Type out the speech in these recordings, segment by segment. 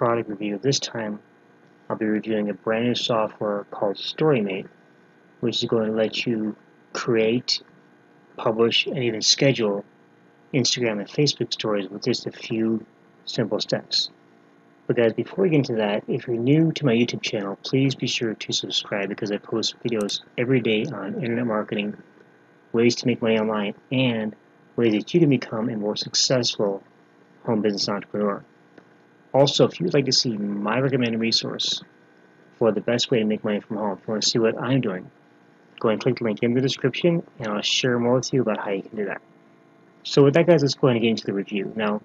product review. This time I'll be reviewing a brand new software called Storymate, which is going to let you create, publish, and even schedule Instagram and Facebook stories with just a few simple steps. But guys, before we get into that, if you're new to my YouTube channel, please be sure to subscribe because I post videos every day on internet marketing, ways to make money online, and ways that you can become a more successful home business entrepreneur. Also, if you'd like to see my recommended resource for the best way to make money from home, if you want to see what I'm doing, go ahead and click the link in the description, and I'll share more with you about how you can do that. So with that, guys, let's go ahead and get into the review. Now,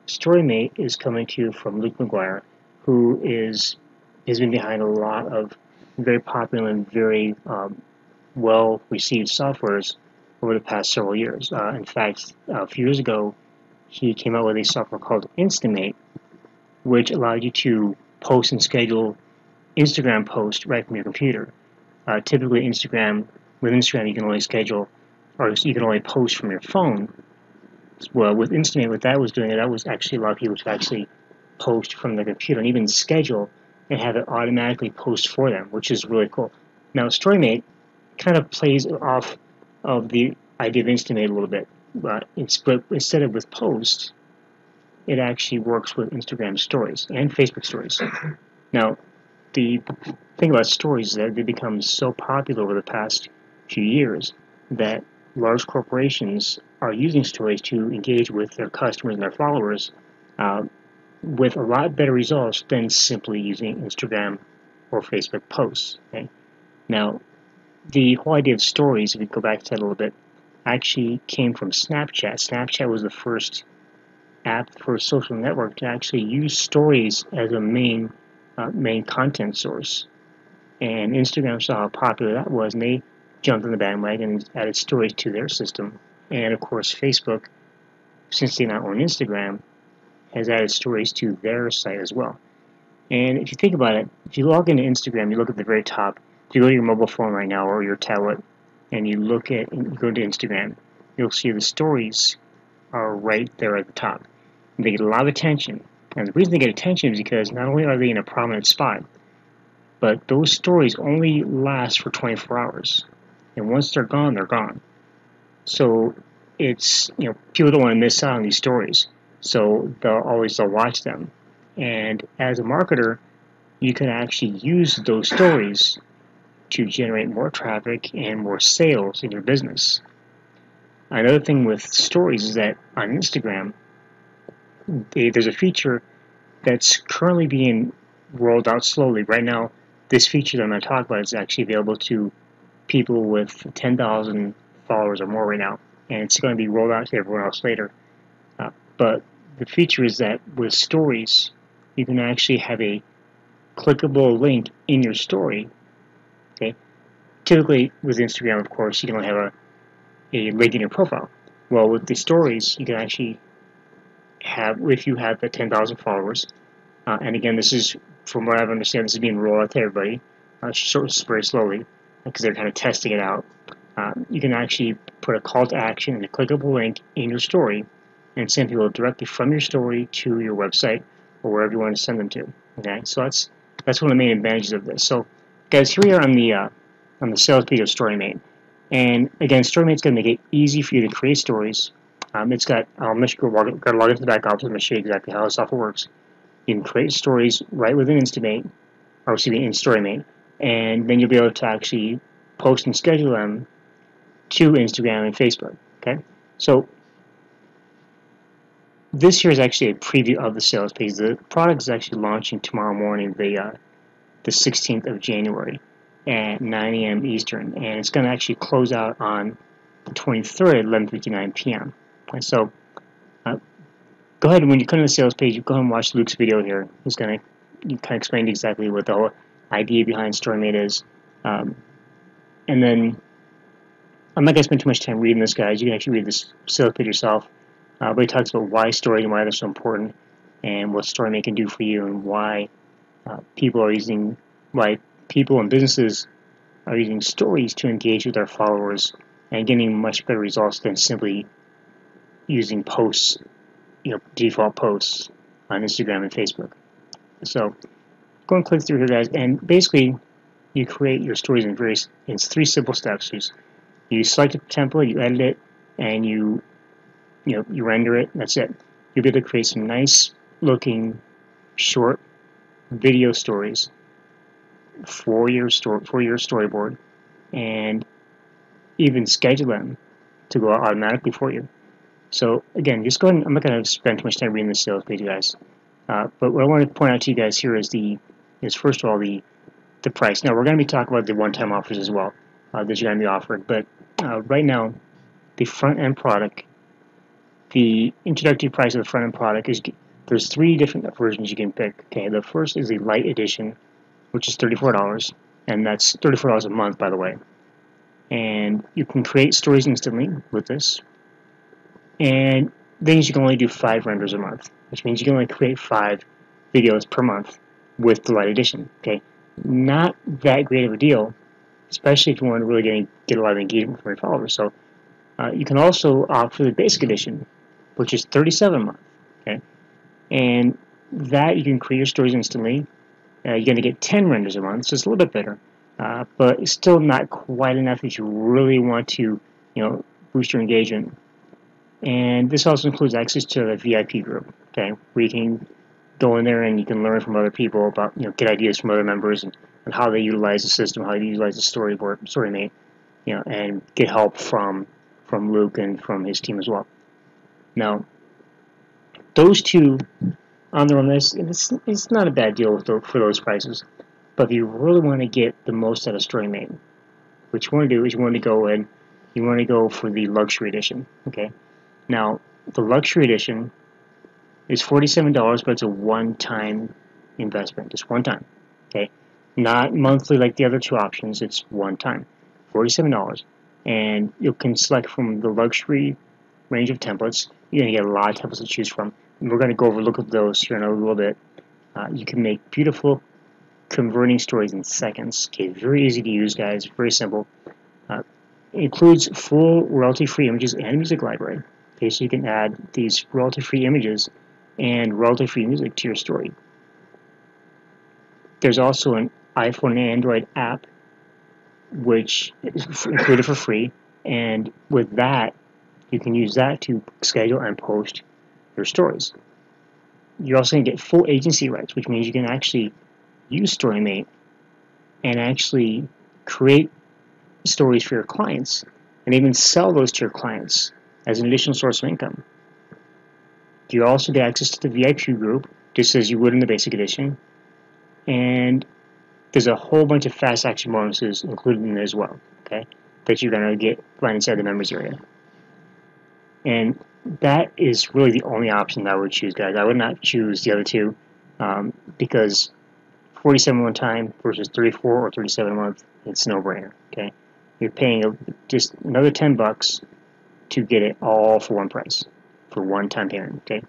Storymate is coming to you from Maguire, who has been behind a lot of very popular and very well-received softwares over the past several years. In fact, a few years ago, he came out with a software called Storymate, which allowed you to post and schedule Instagram posts right from your computer. Typically, with Instagram, you can only schedule, or you can only post from your phone. Well, with Storymate, what that was doing, that was actually allow people to actually post from their computer and even schedule and have it automatically post for them, which is really cool. Now, Storymate kind of plays off of the idea of Storymate a little bit, but instead of with posts, it actually works with Instagram stories and Facebook stories. Now, the thing about stories is that they become so popular over the past few years that large corporations are using stories to engage with their customers and their followers with a lot better results than simply using Instagram or Facebook posts. Okay? Now, the whole idea of stories, if we go back to that a little bit, actually came from Snapchat. Snapchat was the first app for a social network to actually use stories as a main content source. And Instagram saw how popular that was, and they jumped on the bandwagon and added stories to their system. And of course, Facebook, since they now own Instagram, has added stories to their site as well. And if you think about it, if you log into Instagram, you look at the very top. If you go to your mobile phone right now or your tablet, and you go to Instagram, you'll see the stories are right there at the top. And they get a lot of attention. And the reason they get attention is because not only are they in a prominent spot, but those stories only last for 24 hours. And once they're gone, they're gone. So it's, people don't want to miss out on these stories. So they'll watch them. And as a marketer, you can actually use those stories to generate more traffic and more sales in your business. Another thing with stories is that on Instagram, there's a feature that's currently being rolled out slowly. Right now, this feature that I'm going to talk about is actually available to people with 10,000 followers or more right now, and it's going to be rolled out to everyone else later. But the feature is that with stories, you can actually have a clickable link in your story. Okay. Typically, with Instagram, of course, you can only have a link in your profile. Well, with the stories, you can actually have, if you have the 10,000 followers, and again, this is, from what I understand, this is being rolled out to everybody, very slowly, because they're kind of testing it out. You can actually put a call to action and a clickable link in your story and send people directly from your story to your website or wherever you want to send them to. Okay, so that's one of the main advantages of this. So, guys, here we are on the sales page of Storymate, and again, Storymate's going to make it easy for you to create stories. It's got I'll make sure got to log into the back office. I'm going to show you exactly how the software works. You can create stories right within Storymate, in Storymate, and then you'll be able to actually post and schedule them to Instagram and Facebook. Okay, so this here is actually a preview of the sales page. The product is actually launching tomorrow morning, the 16th of January at 9 a.m. Eastern, and it's going to actually close out on the 23rd at 11:59 p.m. Okay, so go ahead, and when you come to the sales page, you go ahead and watch Luke's video here. He's going to kind of explain exactly what the whole idea behind Storymate is. And then I'm not going to spend too much time reading this, guys. You can actually read this sales page yourself. But he talks about why stories and why they're so important, and what Storymate can do for you, and why people and businesses are using stories to engage with their followers and getting much better results than simply using posts, default posts on Instagram and Facebook. So go and click through here, guys, and basically you create your stories in 3 simple steps. You select a template, you edit it, and you render it. That's it. You'll be able to create some nice looking short video stories for your storyboard, and even schedule them to go out automatically for you. So again, just go ahead and, I'm not going to spend too much time reading the sales page, guys. But what I want to point out to you guys here is first of all the price. Now we're going to be talking about the one-time offers as well that you're going to be offered. But right now, the front-end product, the introductory price of the front-end product is, there's 3 different versions you can pick. Okay, the first is the light edition, which is $34, and that's $34 a month, by the way. And you can create stories instantly with this. And then you can only do 5 renders a month, which means you can only create 5 videos per month with the light edition. Okay, not that great of a deal, especially if you want to really get a lot of engagement from your followers. So you can also opt for the basic edition, which is $37 a month. Okay, and that you can create your stories instantly. You're going to get 10 renders a month, so it's a little bit better, but it's still not quite enough if you really want to, boost your engagement. And this also includes access to the VIP group, okay, where you can go in there and you can learn from other people about, get ideas from other members and how they utilize the system, how they utilize the Storymate, and get help from Luke and from his team as well. Now, those two on their own, it's not a bad deal for those prices. But if you really want to get the most out of Storymate, what you want to do is you want to go for the luxury edition, okay? Now, the luxury edition is $47, but it's a one-time investment, just one time, okay? Not monthly like the other 2 options, it's one time, $47. And you can select from the luxury range of templates. You're going to get a lot of templates to choose from. And we're going to look at those here in a little bit. You can make beautiful converting stories in seconds. Okay, very easy to use, guys, very simple. It includes full royalty-free images and music library. Okay, so you can add these royalty-free images and royalty-free music to your story. There's also an iPhone and Android app, which is included for free, and with that, you can use that to schedule and post your stories. You're also going to get full agency rights, which means you can actually use Storymate and actually create stories for your clients and even sell those to your clients as an additional source of income. You also get access to the VIP group, just as you would in the basic edition, and there's a whole bunch of fast action bonuses included in there as well, okay, that you're going to get right inside the members area. And that is really the only option that I would choose, guys. I would not choose the other 2 because $47 one time versus $34 or $37 a month, it's a no-brainer, okay? You're paying just another $10 to get it all for one price, for one-time payment, okay?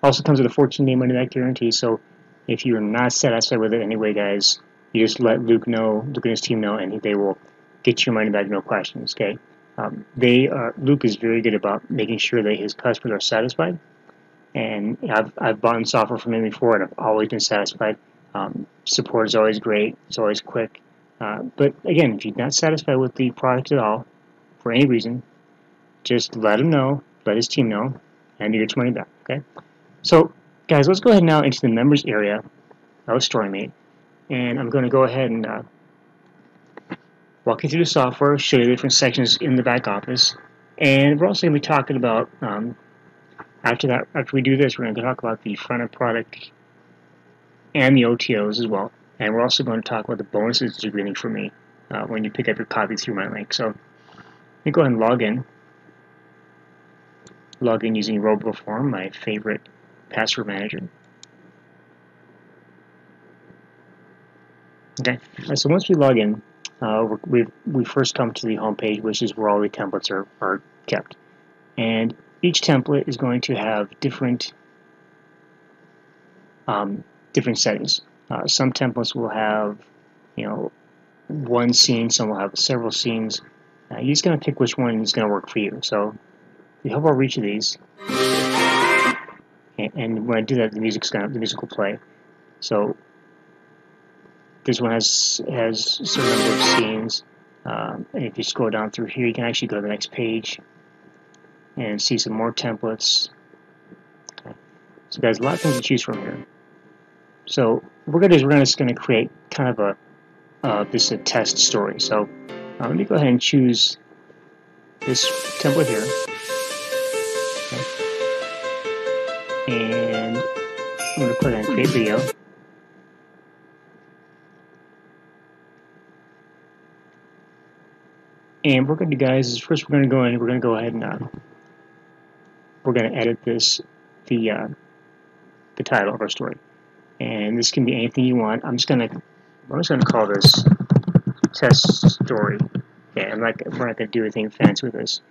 Also comes with a 14-day money-back guarantee, so if you're not satisfied with it anyway, guys, you just let Luke and his team know, and they will get your money back, no questions, okay? Luke is very good about making sure that his customers are satisfied, and I've bought software from him before, and I've always been satisfied. Support is always great, it's always quick. But again, if you're not satisfied with the product at all, for any reason, just let him know, let his team know, and you get your money back, okay? So, guys, let's go ahead now into the members area of Storymate, and I'm going to go ahead and walk you through the software, show you the different sections in the back office, and we're also going to be talking about, after we do this, we're going to talk about the front-end product and the OTOs as well, and we're also going to talk about the bonuses that you're getting from me when you pick up your copy through my link. So, let me go ahead and log in. Log in using RoboForm, my favorite password manager. Okay, so once we log in, we first come to the home page, which is where all the templates are kept. And each template is going to have different settings. Some templates will have, one scene, some will have several scenes. You're just going to pick which one is going to work for you. So we hover over each of these, And when I do that, the music will play. So this one has a certain number of scenes. And if you scroll down through here, you can actually go to the next page and see some more templates. Okay. So there's a lot of things to choose from here. So what we're going to do is we're just going to create kind of this is a test story. So let me go ahead and choose this template here. Okay. And I'm going to click on create video. And what we're going to do, guys, is first we're going to go in and we're going to go ahead and we're going to edit the title of our story. And this can be anything you want. I'm just going to call this test story. Okay, we're not going to do anything fancy with this.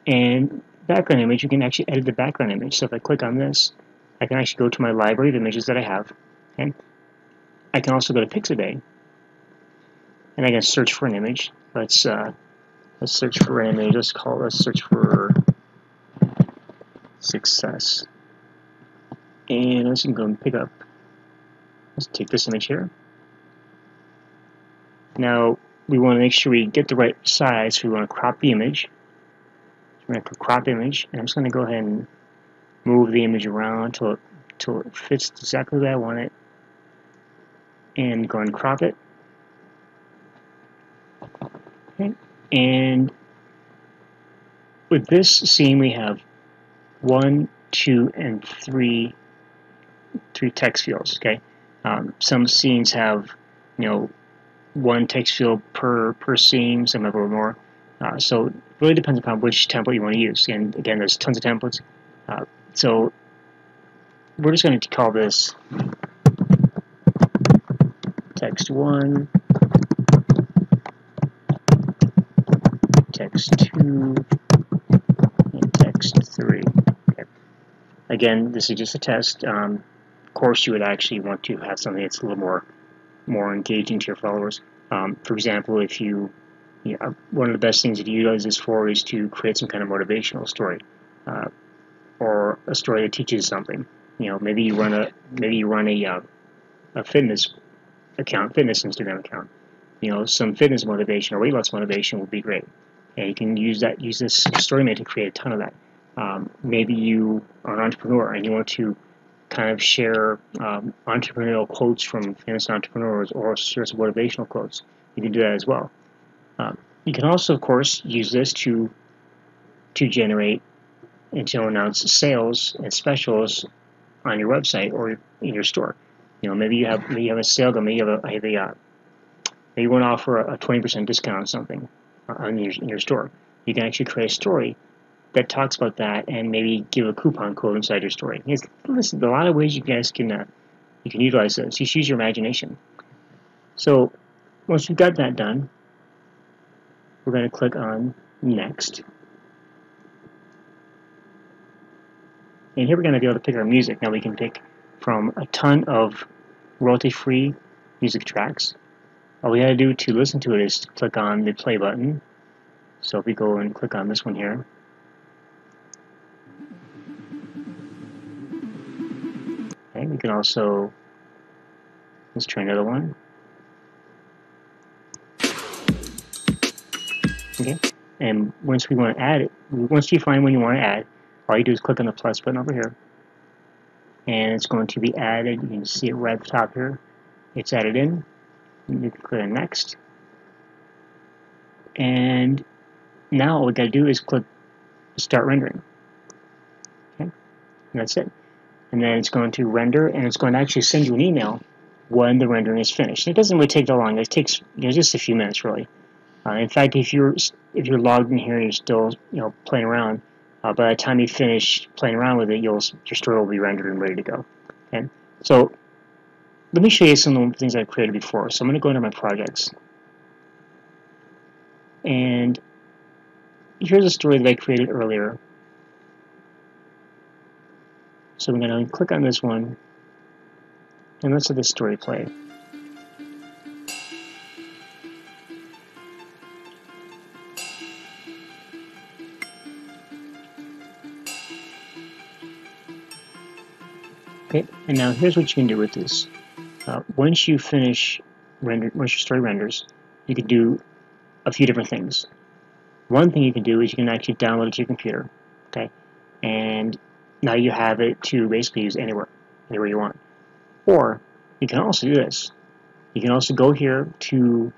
And background image, you can actually edit the background image. So if I click on this, I can actually go to my library of images that I have. Okay, I can also go to Pixabay, and I can search for an image. Let's search for an image. Let's search for success. And let's go and pick up. Let's take this image here. Now we want to make sure we get the right size. So we want to crop the image. So we're going to crop image, and I'm just going to go ahead and move the image around till it fits exactly the way I want it, and go and crop it. Okay. And with this scene, we have 1, 2, and 3 text fields. Okay. Some scenes have, one text field per scene. Some have a little more. So it really depends upon which template you want to use. And again, there's tons of templates. So we're just going to call this text 1, text 2, and text 3. Okay. Again, this is just a test. Of course, you would actually want to have something that's a little more engaging to your followers. For example, if one of the best things to utilize this for is to create some kind of motivational story, or a story that teaches something. Maybe you run a fitness Instagram account. Some fitness motivation or weight loss motivation would be great. And you can use this Storymate to create a ton of that. Maybe you are an entrepreneur and you want to kind of share entrepreneurial quotes from famous entrepreneurs, or share some motivational quotes. You can do that as well. You can also, of course, use this to generate and to announce sales and specials on your website or in your store. Maybe you have a sale going. Maybe you want to offer a 20% discount on something in your store. You can actually create a story that talks about that, and maybe give a coupon code inside your story. Listen, a lot of ways you guys can utilize this. Just use your imagination. So once you've got that done, we're going to click on Next. And here we're going to be able to pick our music. Now we can pick from a ton of royalty-free music tracks. All we got to do to listen to it is to click on the play button. So if we go and click on this one here, okay, we can also, let's try another one. Okay, and once we want to add it, once you find one you want to add, all you do is click on the plus button over here, and it's going to be added. You can see it right at the top here. It's added in. You can click on Next, and now all we got to do is click Start Rendering. Okay, and that's it. And then it's going to render, and it's going to actually send you an email when the rendering is finished. It doesn't really take that long. It takes just a few minutes, really. In fact, if you're logged in here and you're still playing around, by the time you finish playing around with it, your story will be rendered and ready to go. Okay, so let me show you some of the things I've created before. So I'm going to go into my projects, and here's a story that I created earlier. So I'm going to click on this one, and let's let this story play. Okay, and now here's what you can do with this. Once you finish once your story renders, you can do a few different things. One thing you can do is you can actually download it to your computer, okay, and now you have it to basically use anywhere you want. Or you can also do this. You can also go here to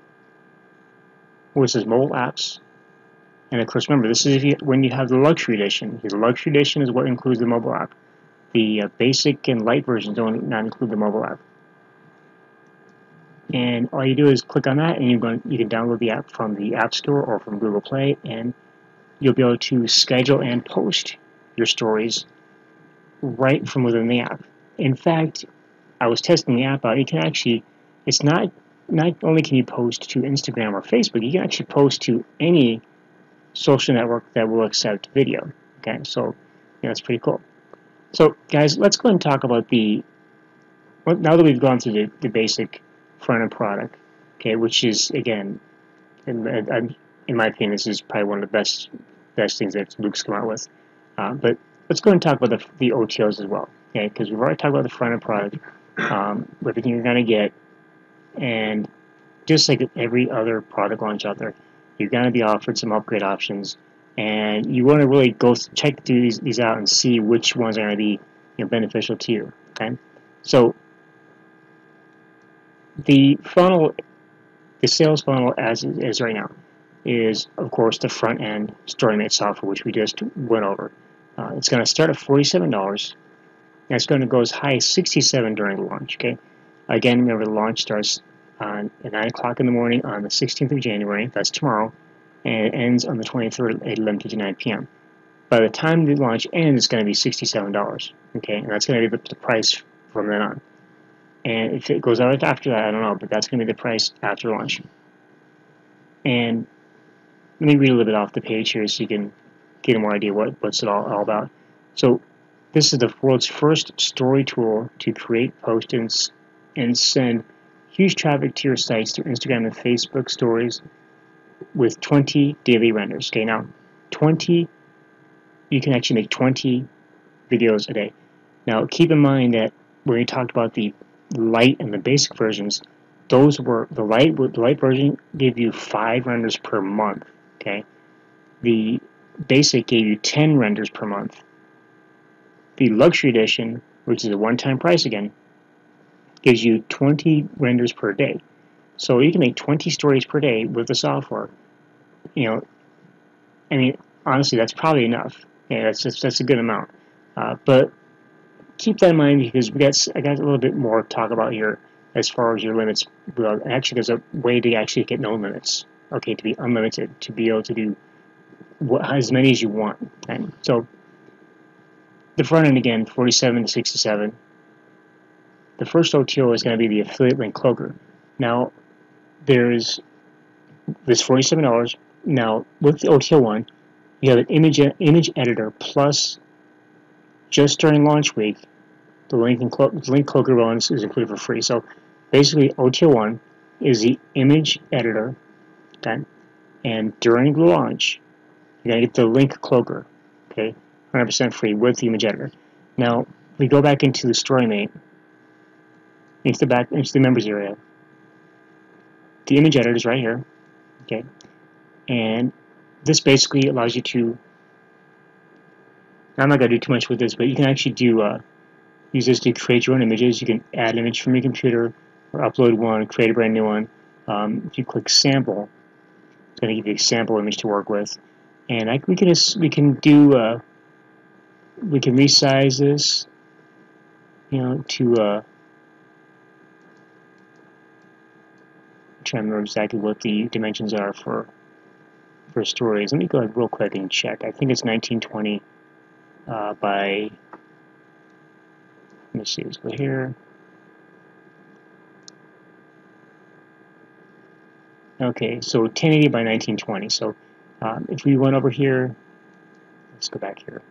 where it says mobile apps, and of course remember this is when you have the luxury edition. The luxury edition is what includes the mobile app. The basic and light versions don't not include the mobile app. And all you do is click on that, and you can download the app from the App Store or from Google Play, and you'll be able to schedule and post your stories right from within the app. In fact, I was testing the app out. You can actually, it's not only can you post to Instagram or Facebook, you can actually post to any social network that will accept video. Okay, so that's pretty cool. So guys, let's go ahead and talk about now that we've gone through the basic front-end product, okay, which is, again, in my opinion, this is probably one of the best things that Luke's come out with. But let's go ahead and talk about the OTOs as well, okay, because we've already talked about the front-end product, everything you're going to get, and just like every other product launch out there, you're going to be offered some upgrade options, and you want to really go check these out and see which ones are going to be beneficial to you, okay? So the sales funnel as it is right now is, of course, the front-end Storymate software, which we just went over. It's going to start at $47, and it's going to go as high as $67 during the launch, okay? Again, remember the launch starts at 9 o'clock in the morning on the 16th of January, that's tomorrow, and it ends on the 23rd at 11:59 p.m. By the time the launch ends, it's going to be $67, okay? And that's going to be the price from then on. And if it goes out after that, I don't know, but that's going to be the price after launch. And let me read a little bit off the page here so you can get a more idea what's it all about. So this is the world's first story tool to create, post, and send huge traffic to your sites through Instagram and Facebook stories with 20 daily renders. Okay, now 20, you can actually make 20 videos a day. Now keep in mind that when we talked about the light and the basic versions, those were the light version gave you 5 renders per month. Okay, the basic gave you 10 renders per month. The luxury edition, which is a one-time price again, gives you 20 renders per day. So you can make 20 stories per day with the software. I mean, honestly, that's probably enough. Yeah, that's a good amount. But keep that in mind because I got a little bit more to talk about here as far as your limits. Well, actually, there's a way to actually get no limits. Okay, to be unlimited, to be able to do as many as you want. Okay? So the front end again, 47 to 67. The first OTO is going to be the affiliate link cloaker. Now, there's this $47. Now, with the OTO one, you have an image editor plus, just during launch week, the link cloaker bonus is included for free. So basically, OTO one is the image editor, okay? And during the launch, you're going to get the link cloaker, okay? 100% free with the image editor. Now, we go back into the Storymate, into the members area. The image editor is right here, okay? And this basically allows you to, I'm not going to do too much with this, but you can actually use this to create your own images. You can add an image from your computer or upload one, create a brand new one. If you click sample, it's going to give you a sample image to work with. And we can resize this, to trying to remember exactly what the dimensions are for stories. Let me go ahead real quick and check. I think it's 1920 by, let me see, let's go here. Okay, so 1080 by 1920. So if we went over here, let's go back here.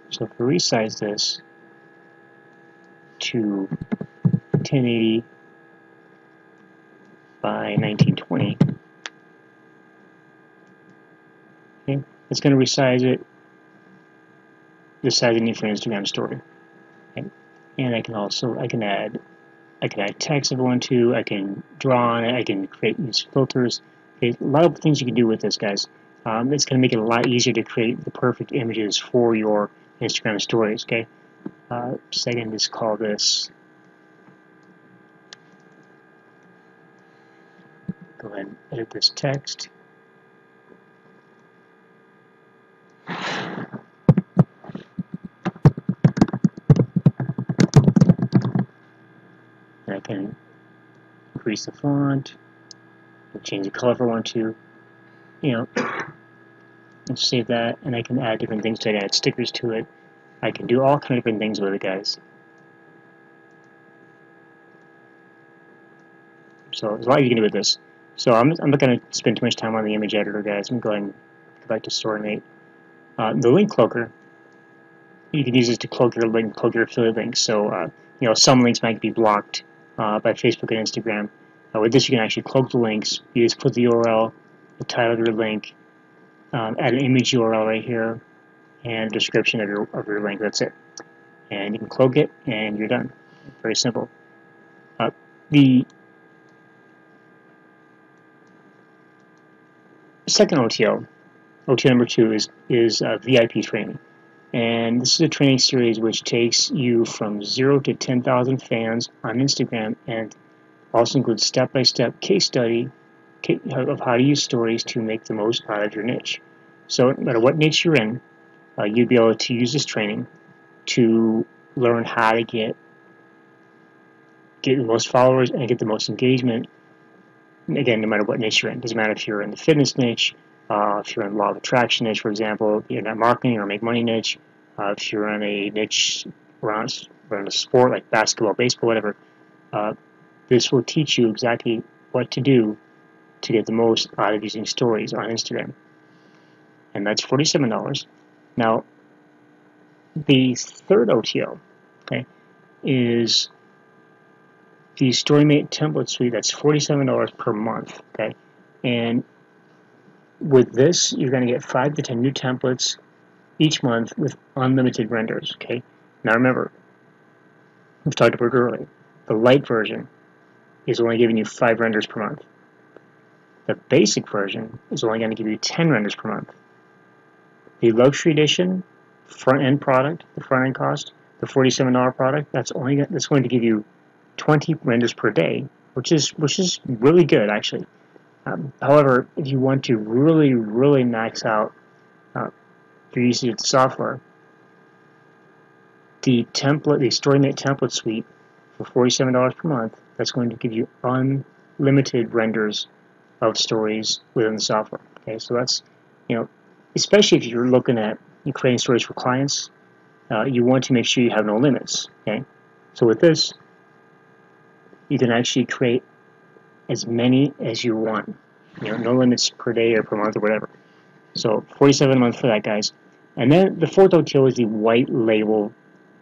So if we resize this to 1080 by 1920, Okay, it's going to resize it the size I need for an Instagram story. Okay? And I can add text if I want to. I can draw on it. I can use filters. Okay, a lot of things you can do with this, guys. It's going to make it a lot easier to create the perfect images for your Instagram stories. Okay, so I can just call this. Go ahead and edit this text. And I can increase the font, change the color if I want to, and save that, and I can add different things to it, add stickers to it. I can do all kind of different things with it, guys. So there's a lot you can do with this. So I'm not going to spend too much time on the image editor, guys. I'm going to go back to Storymate. The link cloaker, you can use this to cloak your link, cloak your affiliate links. So some links might be blocked by Facebook and Instagram. With this, you can actually cloak the links. You just put the URL, the title of your link, add an image URL right here, and a description of your link. That's it. And you can cloak it, and you're done. Very simple. The second OTO number 2, is VIP training. And this is a training series which takes you from 0 to 10,000 fans on Instagram, and also includes step-by-step case study of how to use stories to make the most out of your niche. So no matter what niche you're in, you'll be able to use this training to learn how to get the most followers and get the most engagement. Again, no matter what niche you're in. Doesn't matter if you're in the fitness niche, if you're in law of attraction niche, for example, the internet marketing or make money niche, if you're in a niche around a sport like basketball, baseball, whatever, this will teach you exactly what to do to get the most out of using stories on Instagram. And that's $47. Now, the third OTO, okay, is the Storymate template suite. That's $47 per month, okay? And with this, you're going to get 5 to 10 new templates each month with unlimited renders, okay? Now remember, we've talked about it earlier. The light version is only giving you 5 renders per month. The basic version is only going to give you 10 renders per month. The luxury edition front-end product, the front-end cost, the $47 product, that's going to give you 20 renders per day, which is really good, actually. However, if you want to really, really max out your usage of the software, the Storymate template suite for $47 per month, that's going to give you unlimited renders of stories within the software. Okay, so that's, especially if you're looking at creating stories for clients, you want to make sure you have no limits. Okay, so with this, you can actually create as many as you want. No limits per day or per month or whatever. So $47 a month for that, guys. And then the fourth OTO is the white label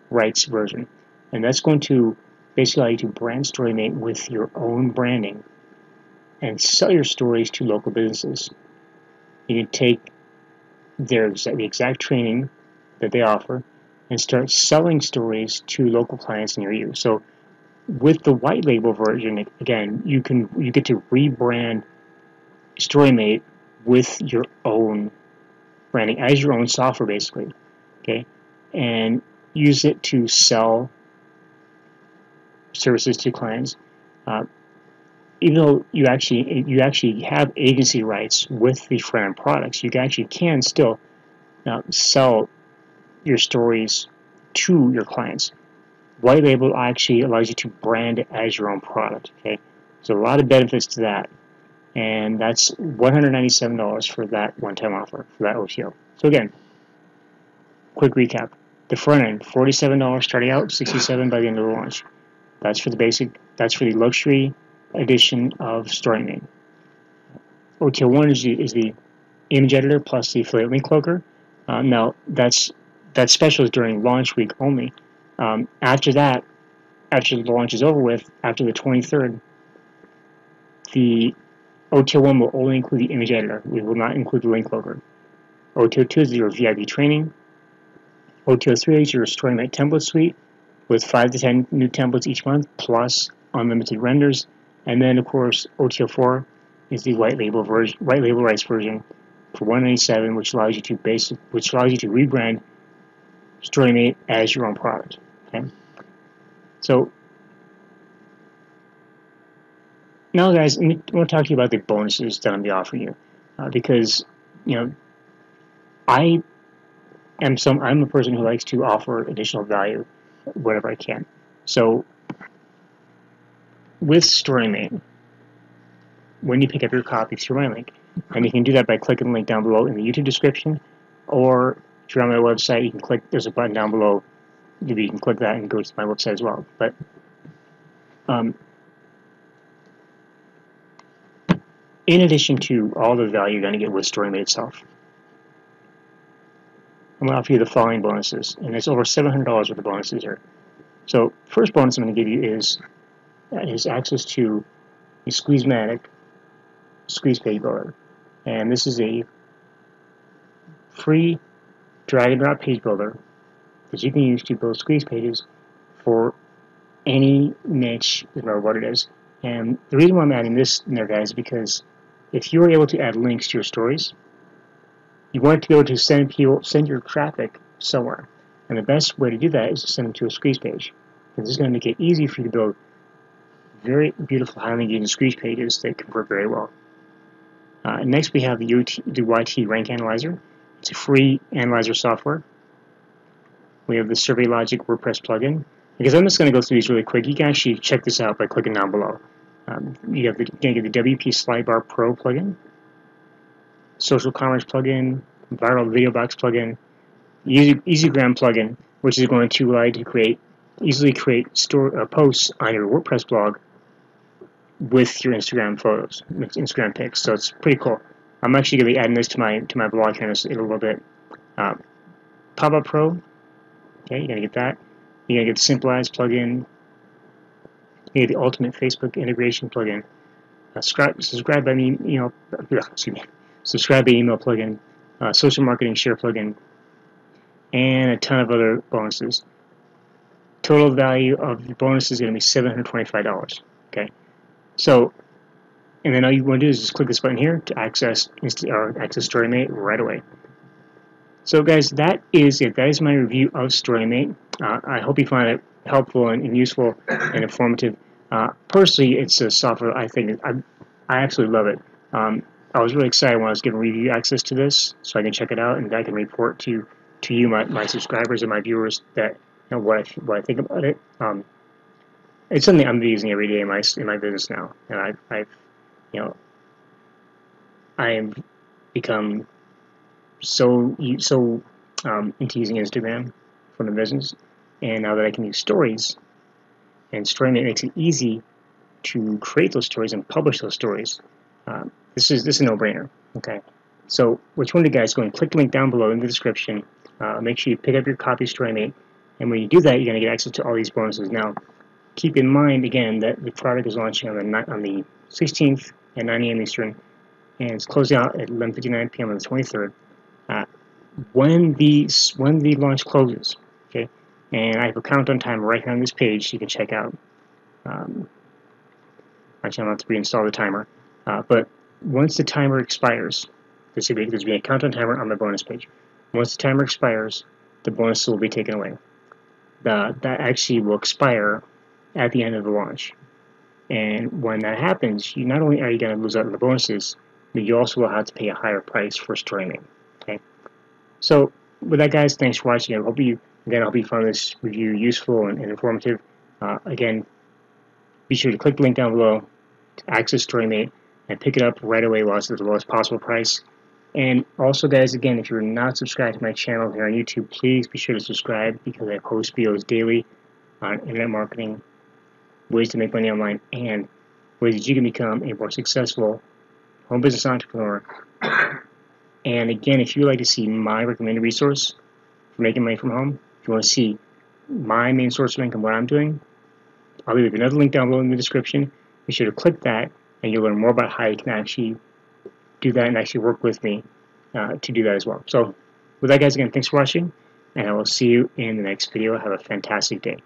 rights version, and that's going to basically allow you to brand Storymate with your own branding and sell your stories to local businesses. You can take the exact training that they offer and start selling stories to local clients near you. So with the white label version, again, you get to rebrand Storymate with your own branding as your own software, basically, okay, and use it to sell services to clients. Even though you actually have agency rights with the front-end products, you actually can still sell your stories to your clients. White label actually allows you to brand it as your own product. Okay, so a lot of benefits to that, and that's $197 for that one-time offer for that OTO. So again, quick recap: the front end, $47 starting out, $67 by the end of the launch. That's for the basic. That's for the luxury edition of Storymate. OTO 1 is the image editor plus the affiliate link cloaker. Now that special is during launch week only. After that, after the launch is over with, after the 23rd, the OTO 1 will only include the image editor. We will not include the link cloaker. OTO2 is your VIP training. OTO3 is your Storymate template suite with 5 to 10 new templates each month, plus unlimited renders. And then, of course, OTO4 is the white label rights version for $197, which allows you to rebrand Storymate as your own product. Okay. So now, guys, I want to talk to you about the bonuses that I'm going to offer you, because I'm a person who likes to offer additional value wherever I can. So with Storymate, when you pick up your copy through my link, and you can do that by clicking the link down below in the YouTube description, or if you're on my website, you can click, there's a button down below, you can click that and go to my website as well. But in addition to all the value you're going to get with Storymate itself, I'm going to offer you the following bonuses, and there's over $700 worth of bonuses here. So first bonus I'm going to give you is access to a Squeezematic squeeze page builder, and this is a free drag and drop page builder that you can use to build squeeze pages for any niche, no matter what it is. And the reason why I'm adding this in there, guys, is because if you are able to add links to your stories, you want to be able to send your traffic somewhere. And the best way to do that is to send them to a squeeze page. And this is going to make it easy for you to build very beautiful, highly engaging squeeze pages that convert very well. Next, we have the YT Rank Analyzer. It's a free analyzer software. We have the Survey Logic WordPress plugin. Because I'm just going to go through these really quick. You can actually check this out by clicking down below. You're going to get the WP Slidebar Pro plugin, Social Commerce plugin, Viral Video Box plugin, EasyGram plugin, which is going to allow you to easily create posts on your WordPress blog with your Instagram photos, Instagram pics. So it's pretty cool. I'm actually going to be adding this to my blog here in a little bit. Pop-Up Pro. Okay, you're going to get that. You're going to get the Simplize plugin. You get the Ultimate Facebook Integration plugin. Subscribe by email plugin. Social Marketing Share plugin, and a ton of other bonuses. Total value of the bonus is going to be $725. Okay, so, and then all you want to do is just click this button here to access Storymate right away. So, guys, that is it. That is my review of Storymate. I hope you find it helpful and useful and informative. Personally, it's a software I absolutely love it. I was really excited when I was given review access to this, so I can check it out and I can report to you, my subscribers and my viewers, that what I think about it. It's something I'm using every day in my business now, and I have become so into using Instagram for the business, and now that I can use stories, and Storymate makes it easy to create those stories and publish those stories. This is a no-brainer. Okay, so what you want to do, guys, go and click the link down below in the description. Make sure you pick up your copy of Storymate, and when you do that, you're going to get access to all these bonuses. Now, keep in mind again that the product is launching on the 16th at 9 a.m. Eastern, and it's closing out at 11:59 p.m. on the 23rd. When the launch closes, okay, and I have a countdown timer right here on this page you can check out. Actually, I'm going to have to reinstall the timer, but once the timer expires, there's going to be a countdown timer on the bonus page. Once the timer expires, the bonus will be taken away. That actually will expire at the end of the launch. And when that happens, you not only are you going to lose out on the bonuses, but you also will have to pay a higher price for Storymate. Okay. So with that, guys, thanks for watching. I hope you found this review useful and informative. Again, be sure to click the link down below to access Storymate and pick it up right away while it's at the lowest possible price. And also, guys, again, if you're not subscribed to my channel here on YouTube, please be sure to subscribe, because I post videos daily on internet marketing, ways to make money online, and ways that you can become a more successful home business entrepreneur. And again, if you would like to see my recommended resource for making money from home, if you want to see my main source of income, what I'm doing, I'll leave another link down below in the description. Be sure to click that, and you'll learn more about how you can actually do that and actually work with me to do that as well. So with that, guys, again, thanks for watching, and I will see you in the next video. Have a fantastic day.